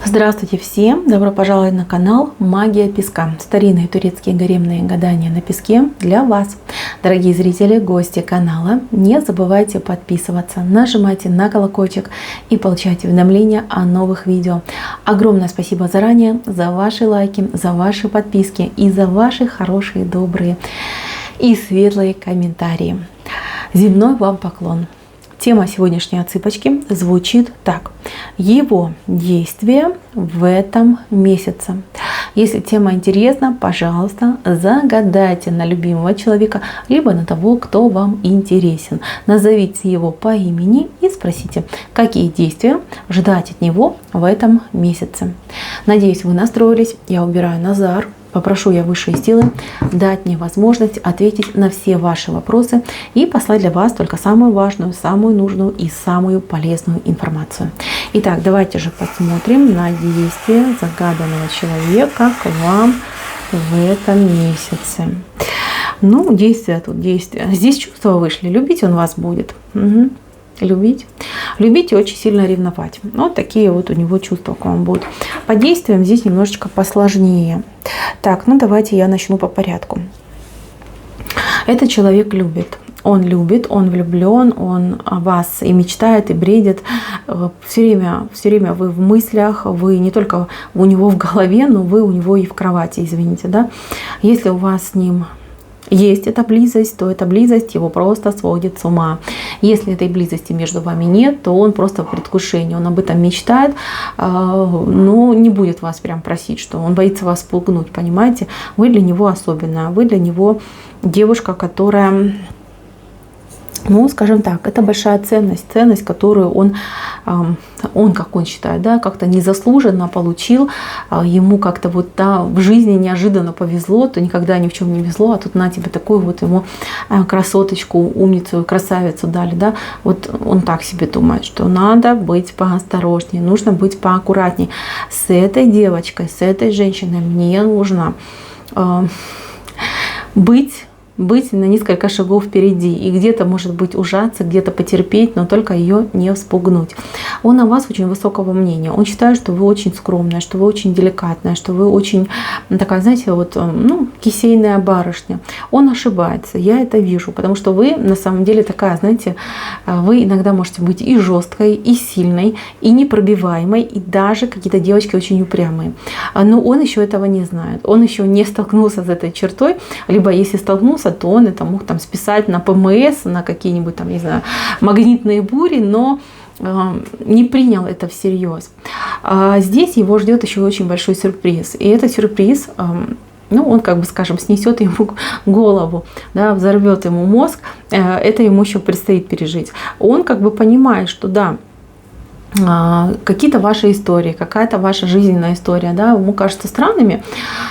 Здравствуйте всем! Добро пожаловать на канал Магия Песка. Старинные турецкие гаремные гадания на песке для вас. Дорогие зрители, гости канала, не забывайте подписываться, нажимайте на колокольчик и получайте уведомления о новых видео. Огромное спасибо заранее за ваши лайки, за ваши подписки и за ваши хорошие, добрые и светлые комментарии. Земной вам поклон! Тема сегодняшней отсыпочки звучит так. Его действия в этом месяце. Если тема интересна, пожалуйста, загадайте на любимого человека, либо на того, кто вам интересен. Назовите его по имени и спросите, какие действия ждать от него в этом месяце. Надеюсь, вы настроились. Я убираю Назар. Попрошу я высшие силы дать мне возможность ответить на все ваши вопросы и послать для вас только самую важную, самую нужную и самую полезную информацию. Итак, давайте же посмотрим на действия загаданного человека к вам в этом месяце. Ну, действия тут действия. Здесь чувства вышли. Любить он вас будет. Угу. Любить и очень сильно ревновать. Вот такие вот у него чувства к вам будут. По действиям здесь немножечко посложнее. Так, ну давайте я начну по порядку. Этот человек любит. Он любит, он влюблен, он о вас и мечтает, и бредит. Все время вы в мыслях, вы не только у него в голове, но вы у него и в кровати, извините, да. Если у вас с ним есть эта близость, то эта близость его просто сводит с ума. Если этой близости между вами нет, то он просто в предвкушении, он об этом мечтает, но не будет вас прям просить, что он боится вас спугнуть, понимаете? Вы для него особенная, вы для него девушка, которая, ну, скажем так, это большая ценность, которую он, как он считает, да, как-то незаслуженно получил, ему как-то вот, да, в жизни неожиданно повезло, то никогда ни в чем не везло, а тут на тебе такую вот ему красоточку, умницу, красавицу дали, да, вот он так себе думает, что надо быть поосторожнее, нужно быть поаккуратнее. С этой девочкой, с этой женщиной мне нужно быть на несколько шагов впереди и где-то, может быть, ужаться, где-то потерпеть, но только ее не вспугнуть. Он о вас очень высокого мнения. Он считает, что вы очень скромная, что вы очень деликатная, что вы очень такая, знаете, вот, ну, кисейная барышня. Он ошибается, я это вижу, потому что вы на самом деле такая, знаете, вы иногда можете быть и жесткой, и сильной, и непробиваемой, и даже какие-то девочки очень упрямые. Но он еще этого не знает. Он еще не столкнулся с этой чертой, либо если столкнулся, то он это мог там списать на ПМС, на какие-нибудь там, не знаю, магнитные бури, но не принял это всерьез. Здесь его ждет еще очень большой сюрприз. И этот сюрприз, ну, он, как бы, скажем, снесет ему голову, да, взорвет ему мозг. Это ему еще предстоит пережить. Он как бы понимает, что да, какие-то ваши истории, какая-то ваша жизненная история, да, ему кажется странными,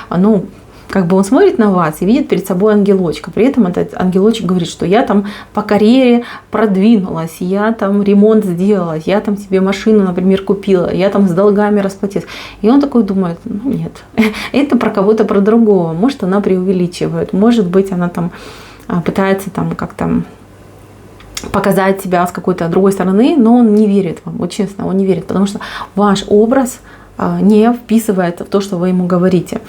ну, как бы он смотрит на вас и видит перед собой ангелочка. При этом этот ангелочек говорит, что я там по карьере продвинулась, я там ремонт сделала, я там себе машину, например, купила, я там с долгами расплатилась. И он такой думает, ну нет, это про кого-то, про другого. Может, она преувеличивает, может быть, она там пытается там как-то показать себя с какой-то другой стороны, но он не верит вам, вот честно, он не верит, потому что ваш образ не вписывает в то, что вы ему говорите.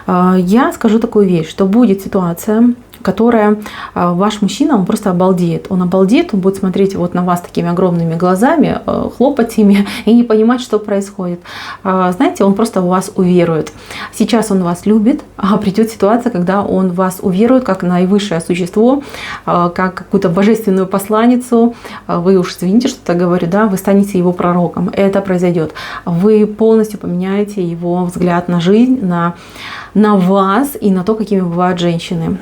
Я скажу такую вещь, что будет ситуация, которая ваш мужчина, он просто обалдеет. Он обалдеет, он будет смотреть вот на вас такими огромными глазами, хлопать ими и не понимать, что происходит. Знаете, он просто в вас уверует. Сейчас он вас любит, а придет ситуация, когда он в вас уверует как наивысшее существо, как какую-то божественную посланницу. Вы уж извините, что так говорю, да, вы станете его пророком. Это произойдет. Вы полностью поменяете его взгляд на жизнь, на вас и на то, какими бывают женщины.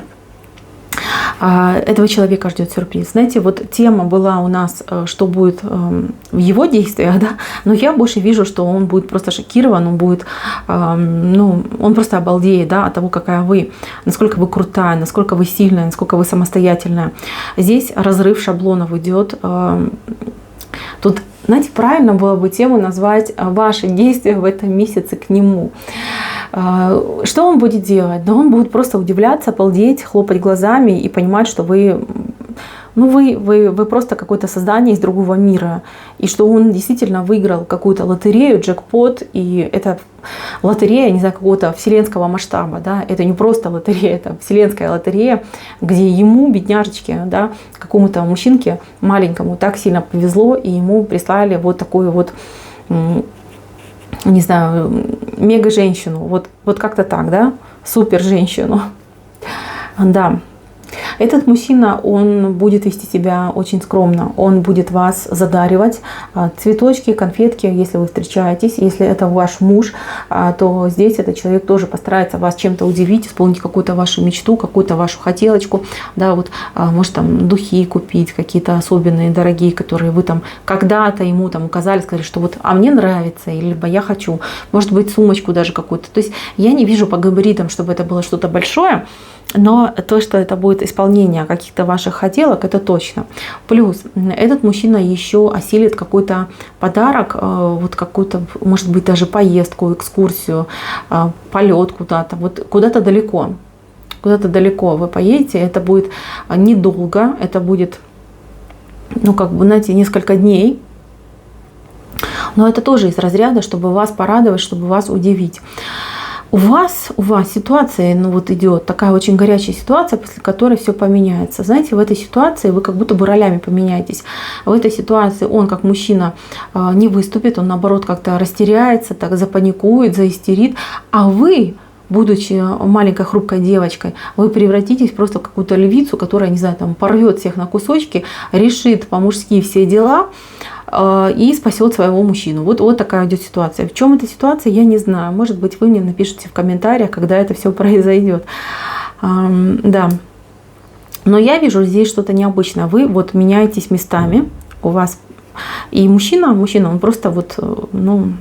Этого человека ждет сюрприз. Знаете, вот тема была у нас, что будет в его действиях, да, но я больше вижу, что он будет просто шокирован, он будет, ну, он просто обалдеет, да, от того, какая вы, насколько вы крутая, насколько вы сильная, насколько вы самостоятельная. Здесь разрыв шаблонов идет. Тут, знаете, правильно было бы тему назвать «Ваши действия в этом месяце к нему». Что он будет делать? Да он будет просто удивляться, обалдеть, хлопать глазами и понимать, что вы ну вы просто какое-то создание из другого мира, и что он действительно выиграл какую-то лотерею, джекпот, и это лотерея, не знаю, какого-то вселенского масштаба, да, это не просто лотерея, это вселенская лотерея, где ему, бедняжечке, да, какому-то мужчинке маленькому так сильно повезло, и ему прислали вот такую вот, не знаю, мега-женщину, вот как-то так, да, супер-женщину, да. Этот мужчина, он будет вести себя очень скромно, он будет вас задаривать, цветочки, конфетки, если вы встречаетесь, если это ваш муж, то здесь этот человек тоже постарается вас чем-то удивить, исполнить какую-то вашу мечту, какую-то вашу хотелочку, да, вот, может там духи купить, какие-то особенные, дорогие, которые вы там когда-то ему там указали, сказали, что вот, а мне нравится, либо я хочу, может быть, сумочку даже какую-то. То есть я не вижу по габаритам, чтобы это было что-то большое, но то, что это будет исполнение каких-то ваших хотелок, это точно. Плюс этот мужчина еще осилит какой-то подарок, вот какую-то, может быть, даже поездку, экскурсию, полет куда-то, вот куда-то далеко. Куда-то далеко вы поедете, это будет недолго, это будет, ну, как бы, знаете, несколько дней. Но это тоже из разряда, чтобы вас порадовать, чтобы вас удивить. У вас ситуация, ну вот идет такая очень горячая ситуация, после которой все поменяется. Знаете, в этой ситуации вы как будто бы ролями поменяетесь. В этой ситуации он, как мужчина, не выступит, он наоборот как-то растеряется, так запаникует, заистерит, а вы, будучи маленькой хрупкой девочкой, вы превратитесь просто в какую-то львицу, которая, не знаю, там порвет всех на кусочки, решит по-мужски все дела и спасет своего мужчину. Вот такая идет ситуация. В чем эта ситуация, я не знаю. Может быть, вы мне напишите в комментариях, когда это все произойдет. Да. Но я вижу здесь что-то необычное. Вы вот меняетесь местами, у вас и мужчина, он просто вот, ну,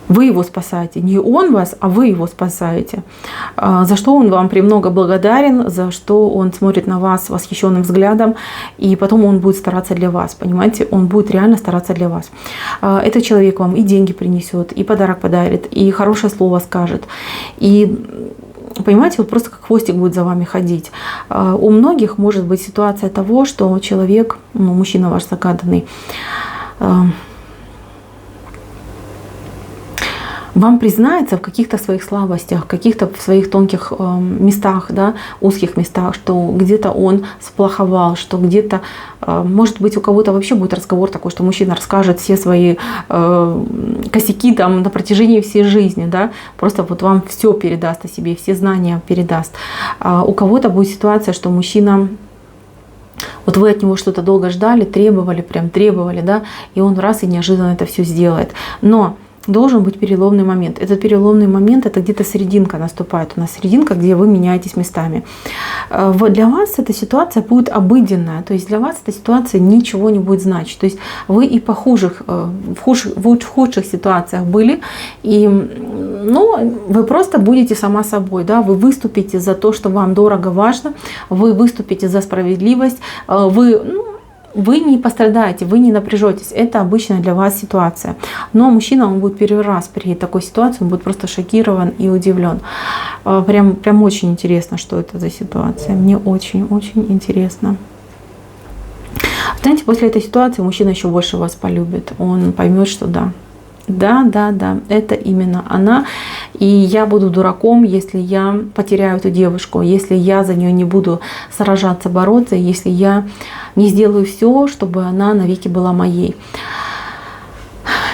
вы его спасаете. Не он вас, а вы его спасаете. За что он вам премного благодарен, за что он смотрит на вас восхищенным взглядом, и потом он будет стараться для вас. Понимаете, он будет реально стараться для вас. Этот человек вам и деньги принесет, и подарок подарит, и хорошее слово скажет. И понимаете, вот просто как хвостик будет за вами ходить. У многих может быть ситуация того, что человек, ну, мужчина ваш загаданный, вам признается в каких-то своих слабостях, в каких-то своих тонких местах, да, узких местах, что где-то он сплоховал, что где-то, может быть, у кого-то вообще будет разговор такой, что мужчина расскажет все свои косяки там на протяжении всей жизни, да, просто вот вам все передаст о себе, все знания передаст. У кого-то будет ситуация, что мужчина, вот вы от него что-то долго ждали, требовали, да, и он раз и неожиданно это все сделает. Но должен быть переломный момент. Этот переломный момент — это где-то серединка наступает. У нас серединка, где вы меняетесь местами. Для вас эта ситуация будет обыденная. То есть для вас эта ситуация ничего не будет значить. То есть вы и в худших ситуациях были. И, ну, вы просто будете сама собой. Да? Вы выступите за то, что вам дорого, важно. Вы выступите за справедливость. Вы не пострадаете, вы не напряжетесь. Это обычная для вас ситуация. Но мужчина, он будет первый раз при такой ситуации, он будет просто шокирован и удивлен. Прям очень интересно, что это за ситуация. Мне очень-очень интересно. Знаете, после этой ситуации мужчина еще больше вас полюбит. Он поймет, что да. Да, это именно она. И я буду дураком, если я потеряю эту девушку, если я за нее не буду сражаться, бороться, если я не сделаю все, чтобы она навеки была моей.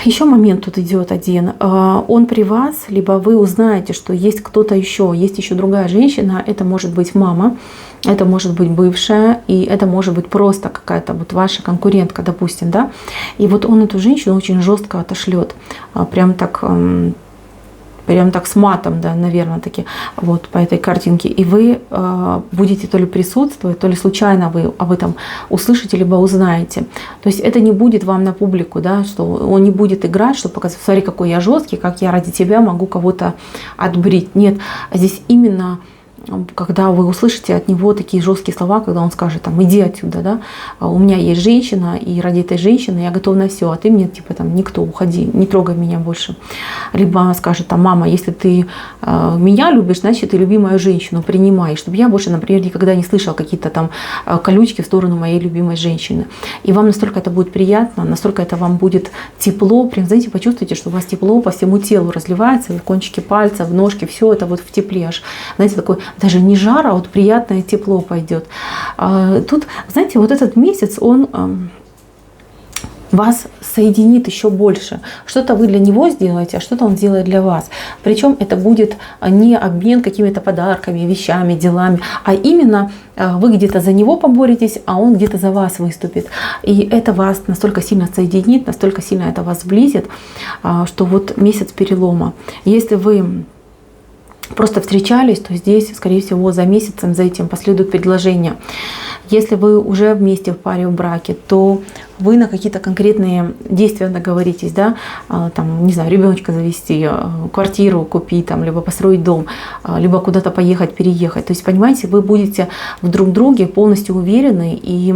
Еще момент тут идет один. Он при вас, либо вы узнаете, что есть кто-то еще, есть еще другая женщина. Это может быть мама, это может быть бывшая, и это может быть просто какая-то вот ваша конкурентка, допустим, да. И вот он эту женщину очень жестко отошлет, прям так с матом, да, наверное, таки, вот по этой картинке. И вы будете то ли присутствовать, то ли случайно вы об этом услышите, либо узнаете. То есть это не будет вам на публику, да, что он не будет играть, чтобы показать, смотри, какой я жесткий, как я ради тебя могу кого-то отбрить. Нет, здесь именно когда вы услышите от него такие жесткие слова, когда он скажет там: иди отсюда, да, у меня есть женщина, и ради этой женщины я готов на все, а ты мне типа там никто, уходи, не трогай меня больше. Либо скажет там: мама, если ты меня любишь, значит ты люби мою женщину, принимай, чтобы я больше, например, никогда не слышал какие-то там колючки в сторону моей любимой женщины. И вам настолько это будет приятно, настолько это вам будет тепло, прям, знаете, почувствуйте, что у вас тепло по всему телу разливается, в кончики пальцев, в ножки, все это вот в тепле аж, знаете, такой даже не жар, а вот приятное тепло пойдет. Тут, знаете, вот этот месяц, он вас соединит еще больше. Что-то вы для него сделаете, а что-то он сделает для вас. Причем это будет не обмен какими-то подарками, вещами, делами, а именно вы где-то за него поборетесь, а он где-то за вас выступит. И это вас настолько сильно соединит, настолько сильно это вас сблизит, что вот месяц перелома. Если вы просто встречались, то здесь, скорее всего, за месяцем, за этим последует предложение. Если вы уже вместе в паре, в браке, то вы на какие-то конкретные действия договоритесь, да, там, не знаю, ребеночка завести, квартиру купить, там, либо построить дом, либо куда-то поехать, переехать. То есть, понимаете, вы будете в друг друге полностью уверены, и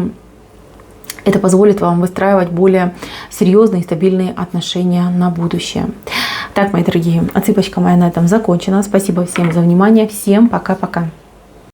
это позволит вам выстраивать более серьезные и стабильные отношения на будущее. Так, мои дорогие, отсыпочка моя на этом закончена. Спасибо всем за внимание. Всем пока-пока.